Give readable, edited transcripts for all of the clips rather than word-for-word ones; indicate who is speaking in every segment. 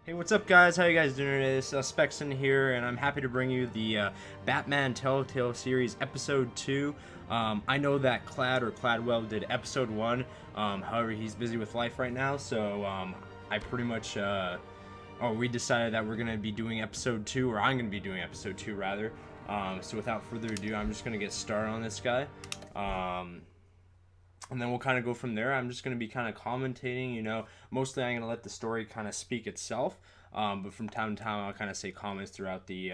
Speaker 1: Hey, what's up, guys? How you guys doing today? This is Spexon here, and I'm happy to bring you the Batman Telltale Series Episode 2. I know that Cladwell did Episode 1, however, he's busy with life right now, so I pretty much, we decided that we're going to be doing Episode 2, or I'm going to be doing Episode 2, rather. So without further ado, I'm just going to get started on this guy. And then we'll kind of go from there. I'm just going to be kind of commentating, mostly I'm going to let the story kind of speak itself. But from time to time, I'll kind of say comments throughout the,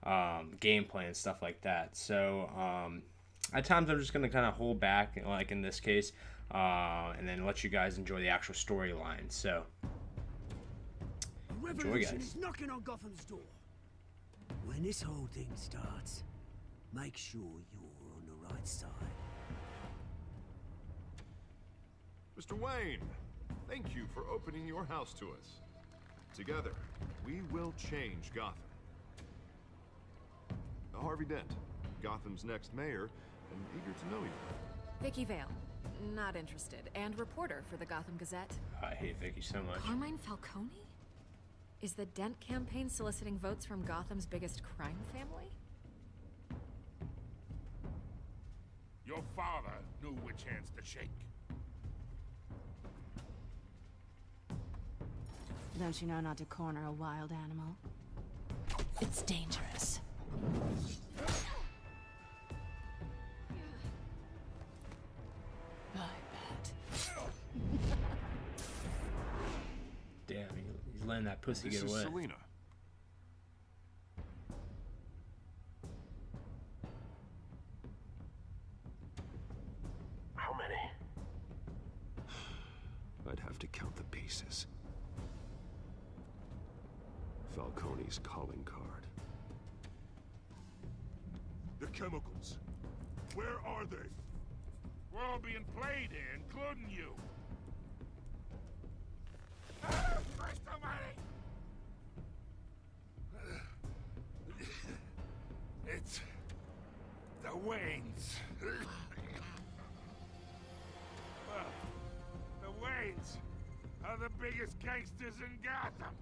Speaker 1: gameplay and stuff like that. So at times, I'm just going to kind of hold back, like in this case, and then let you guys enjoy the actual storyline. So enjoy, guys.
Speaker 2: Is knocking on Gotham's door. When this whole thing starts, make sure you're on the right side.
Speaker 3: Mr. Wayne, thank you for opening your house to us. Together, we will change Gotham. Harvey Dent, Gotham's next mayor, and eager to know you.
Speaker 4: Vicky Vale, not interested, and reporter for the Gotham Gazette.
Speaker 1: I hate Vicky so much.
Speaker 4: Carmine Falcone? Is the Dent campaign soliciting votes from Gotham's biggest crime family?
Speaker 5: Your father knew which hands to shake.
Speaker 6: Don't you know not to corner a wild animal? It's dangerous. I bet.
Speaker 1: Damn, he's letting that pussy
Speaker 3: This
Speaker 1: get
Speaker 3: is
Speaker 1: away.
Speaker 3: Selina.
Speaker 7: How many?
Speaker 8: I'd have to count the pieces. Falcone's calling card.
Speaker 5: The chemicals. Where are they? We're all being played here, including you. Christ almighty! It's the Waynes. Well, the Waynes are the biggest gangsters in Gotham.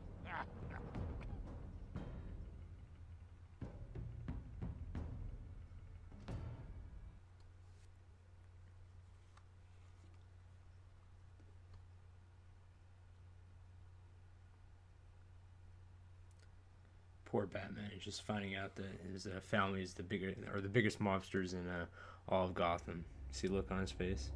Speaker 1: Poor Batman is just finding out that his family is the biggest mobsters in all of Gotham. See the look on his face.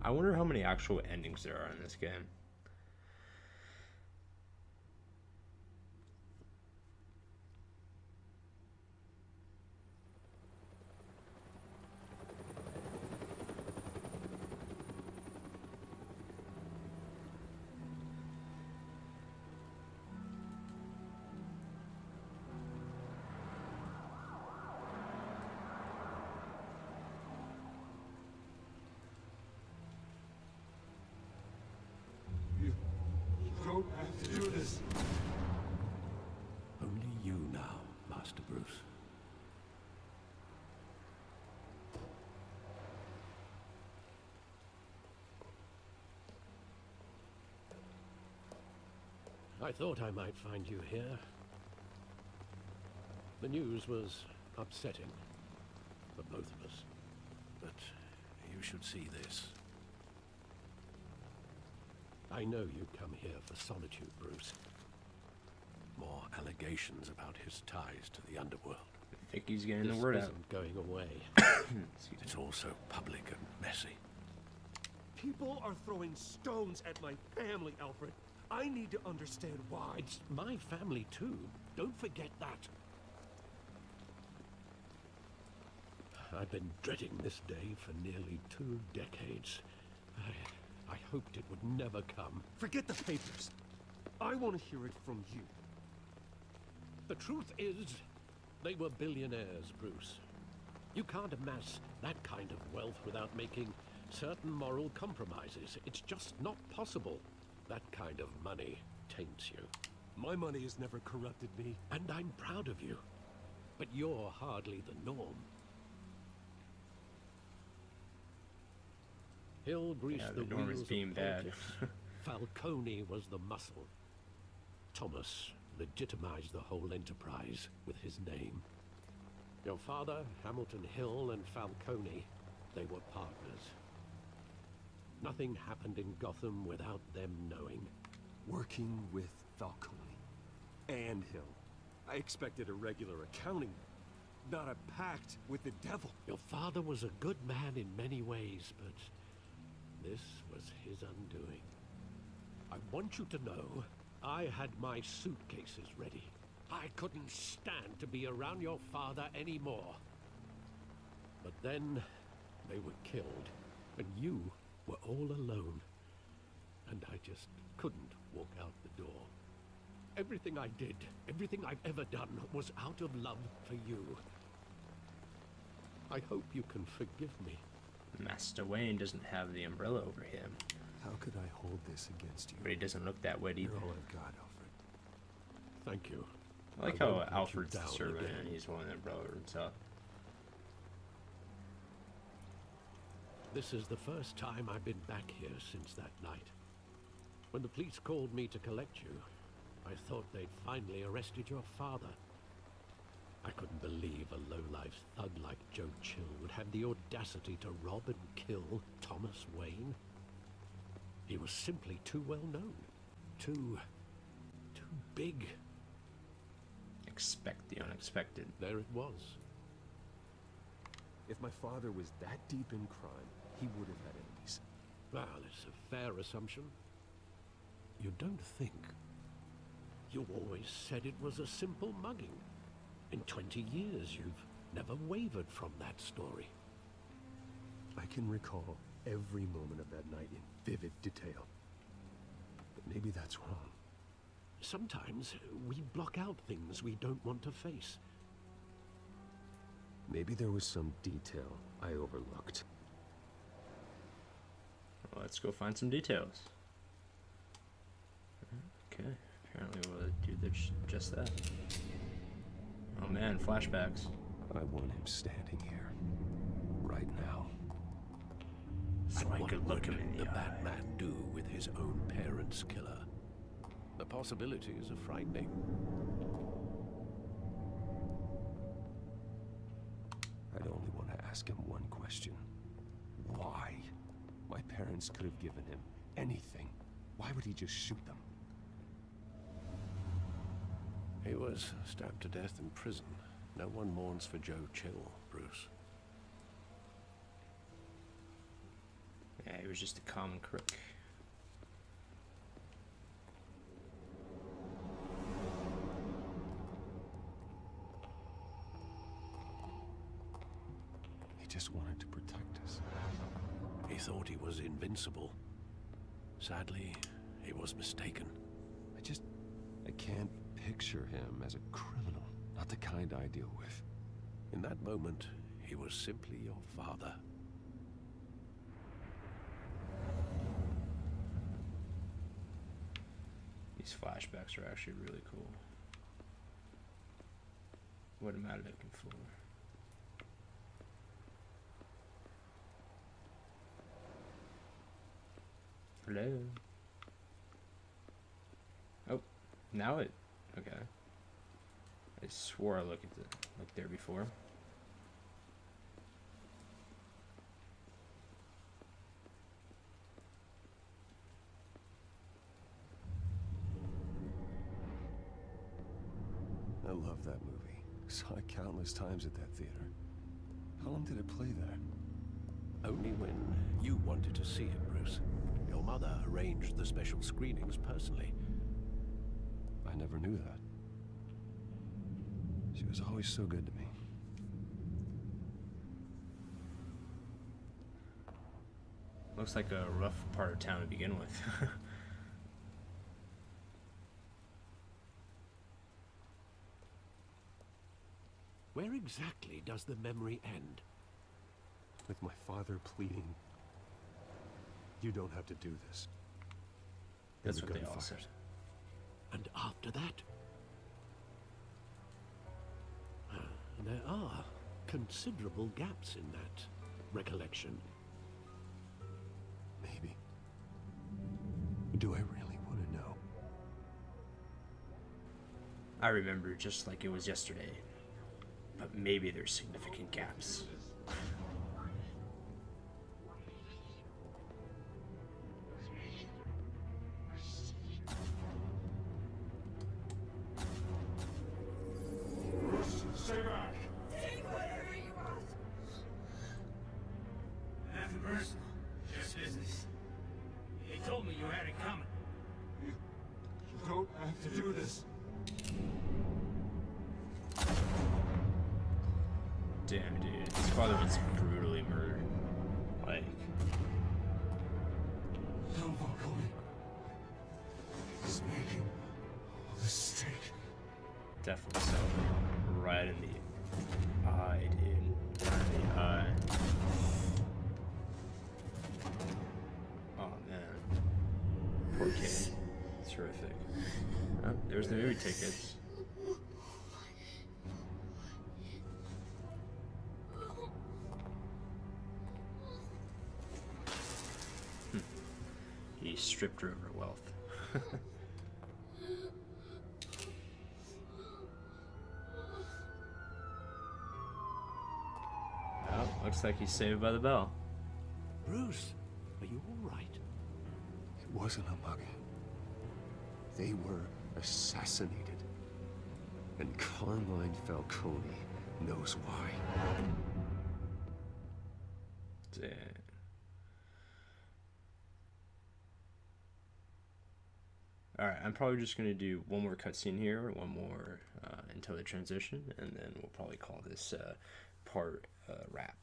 Speaker 1: I wonder how many actual endings there are in this game.
Speaker 8: You don't have to do this.
Speaker 7: Only you now, Master Bruce. I thought I might find you here. The news was upsetting for both of us. But you should see this. I know you come here for solitude, Bruce. More allegations about his ties to the underworld.
Speaker 1: Vicky's getting
Speaker 7: This
Speaker 1: the word out.
Speaker 7: isn't going away. It's also public and messy.
Speaker 9: People are throwing stones at my family, Alfred. I need to understand why.
Speaker 7: It's my family too. Don't forget that. I've been dreading this day for nearly 2 decades. I hoped it would never come.
Speaker 9: Forget the papers. I want to hear it from you.
Speaker 7: The truth is, they were billionaires, Bruce. You can't amass that kind of wealth without making certain moral compromises. It's just not possible. That kind of money taints you.
Speaker 9: My money has never corrupted me.
Speaker 7: And I'm proud of you. But you're hardly the norm. Hill greased
Speaker 1: Yeah,
Speaker 7: the
Speaker 1: the Norman's
Speaker 7: wheels
Speaker 1: being
Speaker 7: of
Speaker 1: bad.
Speaker 7: politics. Falcone was the muscle. Thomas legitimized the whole enterprise with his name. Your father, Hamilton Hill, and Falcone, they were partners. Nothing happened in Gotham without them knowing.
Speaker 9: Working with Falcone and Hill. I expected a regular accounting, not a pact with the devil.
Speaker 7: Your father was a good man in many ways, but this was his undoing. I want you to know, I had my suitcases ready. I couldn't stand to be around your father anymore. But then, they were killed, and you were all alone. And I just couldn't walk out the door. Everything I did, everything I've ever done, was out of love for you. I hope you can forgive me.
Speaker 1: Master Wayne doesn't have the umbrella over him,
Speaker 8: How could I hold this against you?
Speaker 1: but he doesn't look that wet either.
Speaker 8: You're all I've got, Alfred.
Speaker 7: Thank you.
Speaker 1: I like
Speaker 7: I
Speaker 1: how
Speaker 7: won't let you
Speaker 1: Alfred's the
Speaker 7: down
Speaker 1: servant
Speaker 7: again.
Speaker 1: and he's the one that umbrella himself.
Speaker 7: This is the first time I've been back here since that night. When the police called me to collect you, I thought they'd finally arrested your father. I couldn't believe a low-life thug like Joe Chill would have the audacity to rob and kill Thomas Wayne. He was simply too well known. Too big.
Speaker 1: Expect the unexpected.
Speaker 7: There it was.
Speaker 9: If my father was that deep in crime, he would have had enemies.
Speaker 7: Well, it's a fair assumption. You don't think? You always said it was a simple mugging. In 20 years, you've never wavered from that story.
Speaker 9: I can recall every moment of that night in vivid detail. But maybe that's wrong.
Speaker 7: Sometimes we block out things we don't want to face.
Speaker 9: Maybe there was some detail I overlooked.
Speaker 1: Well, let's go find some details. Okay, apparently we'll do just that. Oh man, flashbacks.
Speaker 8: I want him standing here. Right now.
Speaker 1: So I could look him in
Speaker 7: the
Speaker 1: the eye.
Speaker 7: Batman do with his own parents' killer? The possibilities are frightening.
Speaker 8: I'd only want to ask him one question. Why? My parents could have given him anything. Why would he just shoot them?
Speaker 7: He was stabbed to death in prison. No one mourns for Joe Chill, Bruce.
Speaker 1: Yeah, he was just a common crook.
Speaker 8: He just wanted to protect us.
Speaker 7: He thought he was invincible. Sadly, he was mistaken.
Speaker 8: I can't picture him as a criminal. Not the kind I deal with.
Speaker 7: In that moment, he was simply your father.
Speaker 1: These flashbacks are actually really cool. What am I looking for? Hello? Oh, now it... Okay. I swore I looked there before.
Speaker 8: I love that movie. Saw it countless times at that theater. How long did it play there?
Speaker 7: Only when you wanted to see it, Bruce. Your mother arranged the special screenings personally.
Speaker 8: I never knew that. She was always so good to me.
Speaker 1: Looks like a rough part of town to begin with.
Speaker 7: Where exactly does the memory end?
Speaker 9: With my father pleading, you don't have to do this.
Speaker 1: That's
Speaker 9: And
Speaker 1: what
Speaker 9: the
Speaker 1: they all
Speaker 9: gunfire.
Speaker 1: said.
Speaker 7: And after that? There are considerable gaps in that recollection.
Speaker 8: Do I really want to know?
Speaker 1: I remember just like it was yesterday, but maybe there's significant gaps.
Speaker 5: Stay back!
Speaker 2: Take whatever you want. Nothing personal, just business. He told me you had it coming.
Speaker 5: You don't have to do this.
Speaker 1: Damn, dude. His father was brutally murdered. Like,
Speaker 5: Don't walk away. He's making a mistake.
Speaker 1: definitely so. Right in the eye, dude. Right in the eye. Oh, man. Poor kid. Terrific. Oh, there's the movie tickets. He stripped her of her wealth. Well, looks like he's saved by the bell.
Speaker 9: Bruce, are you all right?
Speaker 8: It wasn't a mug. They were assassinated. And Carmine Falcone knows why.
Speaker 1: Damn. Alright, I'm probably just going to do one more cutscene here, one more until the transition, and then we'll probably call this part wrap.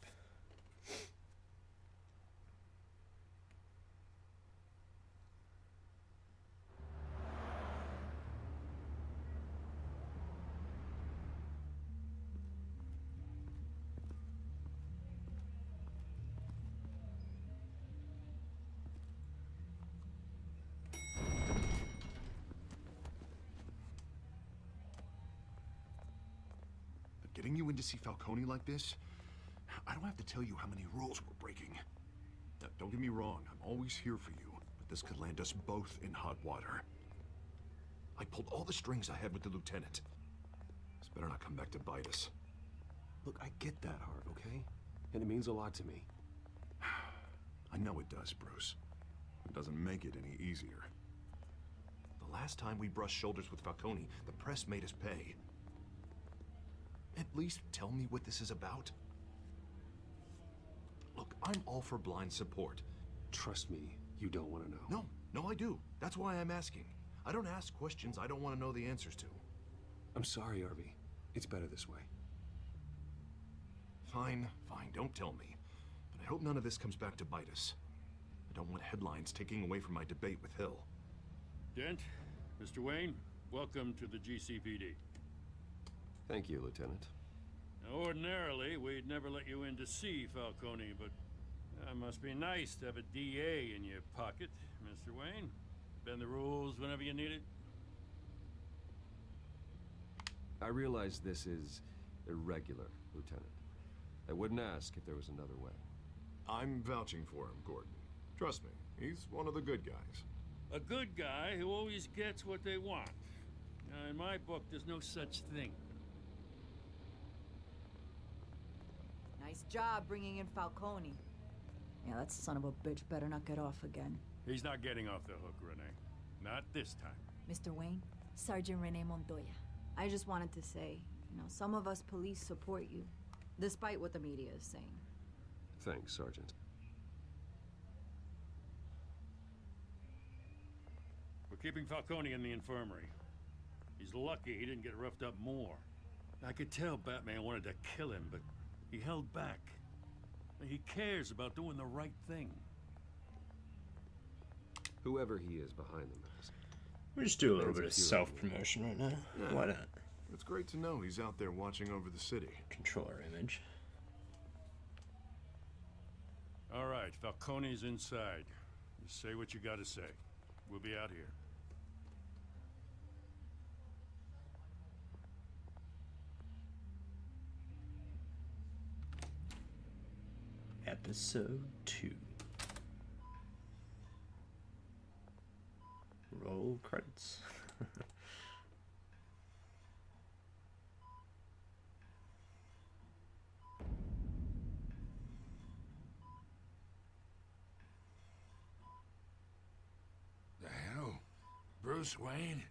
Speaker 3: Getting you in to see Falcone like this, I don't have to tell you how many rules we're breaking. Now, don't get me wrong, I'm always here for you, but this could land us both in hot water. I pulled all the strings I had with the lieutenant. This better not come back to bite us.
Speaker 8: Look, I get that, Hart, okay? And it means a lot to me.
Speaker 3: I know it does, Bruce. It doesn't make it any easier. The last time we brushed shoulders with Falcone, the press made us pay. At least tell me what this is about. Look, I'm all for blind support.
Speaker 8: Trust me, you don't want to know.
Speaker 3: No, I do. That's why I'm asking. I don't ask questions I don't want to know the answers to.
Speaker 8: I'm sorry, Arby. It's better this way.
Speaker 3: Fine, don't tell me. But I hope none of this comes back to bite us. I don't want headlines taking away from my debate with Hill.
Speaker 10: Dent, Mr. Wayne, welcome to the GCPD.
Speaker 8: Thank you, Lieutenant.
Speaker 10: Now, ordinarily, we'd never let you in to see Falcone, but it must be nice to have a DA in your pocket, Mr. Wayne. Bend the rules whenever you need it.
Speaker 8: I realize this is irregular, Lieutenant. I wouldn't ask if there was another way.
Speaker 3: I'm vouching for him, Gordon. Trust me, he's one of the good guys.
Speaker 10: A good guy who always gets what they want. Now, in my book, there's no such thing.
Speaker 11: Nice job bringing in Falcone. Yeah, that son of a bitch better not get off again.
Speaker 10: He's not getting off the hook, Renee. Not this time.
Speaker 11: Mr. Wayne, Sergeant Renee Montoya. I just wanted to say, some of us police support you, despite what the media is saying.
Speaker 8: Thanks, Sergeant.
Speaker 10: We're keeping Falcone in the infirmary. He's lucky he didn't get roughed up more. I could tell Batman wanted to kill him, but he held back. He cares about doing the right thing.
Speaker 8: Whoever he is behind the mask.
Speaker 1: We'll just do a little bit of self-promotion right now.
Speaker 3: Yeah.
Speaker 1: Why not?
Speaker 3: It's great to know he's out there watching over the city.
Speaker 1: Control our image.
Speaker 10: All right, Falcone's inside. Just say what you gotta say. We'll be out here.
Speaker 1: Episode 2. roll credits.
Speaker 5: The hell? Bruce Wayne?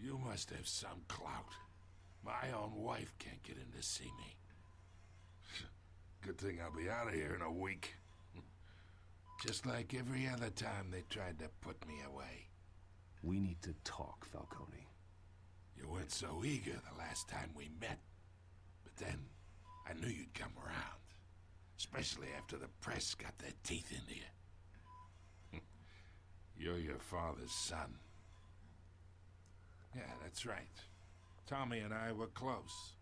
Speaker 5: You must have some clout. My own wife can't get in to see me. Good thing I'll be out of here in a week. Just like every other time they tried to put me away.
Speaker 8: We need to talk, Falcone.
Speaker 5: You weren't so eager the last time we met. But then, I knew you'd come around. Especially after the press got their teeth into you. You're your father's son. Yeah, that's right. Tommy and I were close.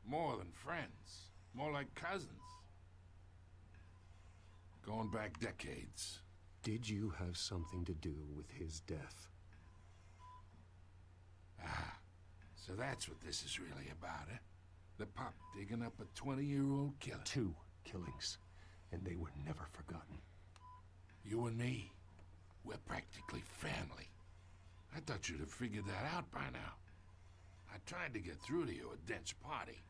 Speaker 5: More than friends. More like cousins. Going back decades.
Speaker 9: Did you have something to do with his death?
Speaker 5: Ah, so that's what this is really about, eh? The pup digging up a 20-year-old killer.
Speaker 8: 2 killings, and they were never forgotten.
Speaker 5: You and me, we're practically family. I thought you'd have figured that out by now. I tried to get through to you at Dent's party.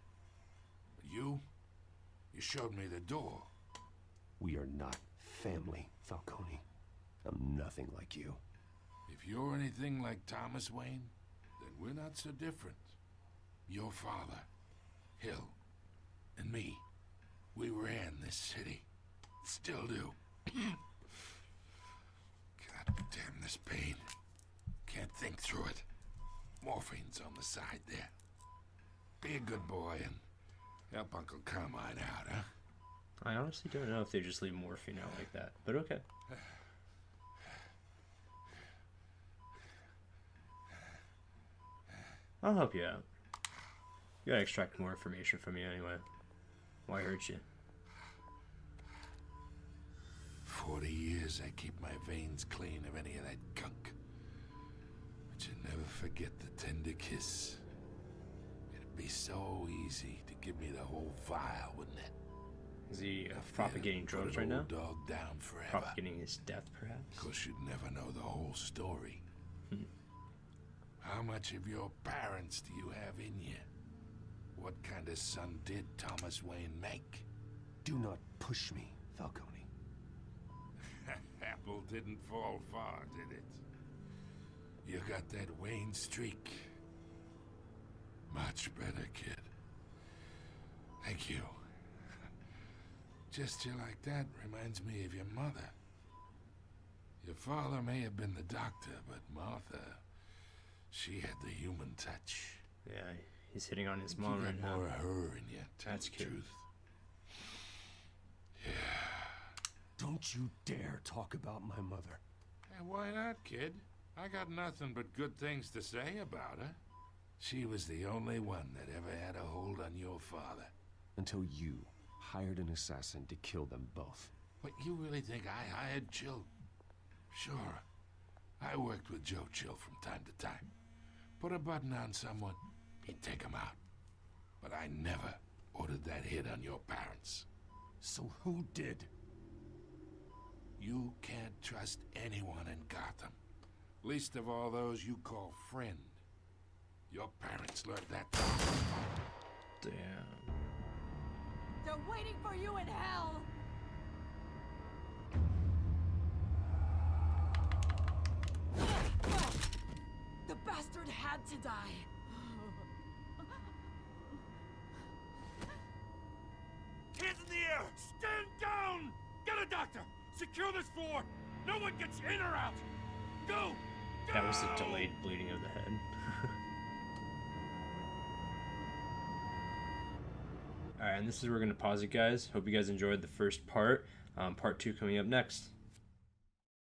Speaker 5: But you showed me the door.
Speaker 8: We are not family, Falcone. I'm nothing like you.
Speaker 5: If you're anything like Thomas Wayne, then we're not so different. Your father, Hill, and me, we ran this city. Still do. God damn this pain. Can't think through it. Morphine's on the side there. Be a good boy and help Uncle Carmine out, huh?
Speaker 1: I honestly don't know if they just leave morphine out like that, but okay. I'll help you out. You gotta extract more information from me anyway. Why hurt you?
Speaker 5: 40 years I keep my veins clean of any of that gunk. But you never forget the tender kiss. It'd be so easy to give me the whole vial, wouldn't it?
Speaker 1: Is he propagating drugs right now?
Speaker 5: Dog down forever.
Speaker 1: Propagating his death, perhaps?
Speaker 5: Of course, you'd never know the whole story. How much of your parents do you have in you? What kind of son did Thomas Wayne make?
Speaker 8: Do not push me, Falcone.
Speaker 5: Apple didn't fall far, did it? You got that Wayne streak. Much better, kid. Thank you. Gesture like that reminds me of your mother. Your father may have been the doctor, but Martha, she had the human touch.
Speaker 1: Yeah, he's hitting on his mom right now.
Speaker 5: More of her in you, tell
Speaker 1: That's
Speaker 5: the
Speaker 1: cute.
Speaker 5: truth.
Speaker 8: Don't you dare talk about my mother.
Speaker 5: Hey, why not, kid? I got nothing but good things to say about her. She was the only one that ever had a hold on your father.
Speaker 8: Until you hired an assassin to kill them both.
Speaker 5: What, you really think I hired Chill? Sure. I worked with Joe Chill from time to time. Put a button on someone, he'd take him out. But I never ordered that hit on your parents.
Speaker 8: So who did?
Speaker 5: You can't trust anyone in Gotham. Least of all those you call friend. Your parents learned that.
Speaker 1: Damn.
Speaker 11: They're waiting for you in hell! The bastard had to die.
Speaker 10: Hands in the air! Stand down! Get a doctor! Secure this floor! No one gets in or out! Go!
Speaker 1: That was the delayed bleeding of the head. Alright, and this is where we're going to pause it, guys. Hope you guys enjoyed the first part. Part 2 coming up next.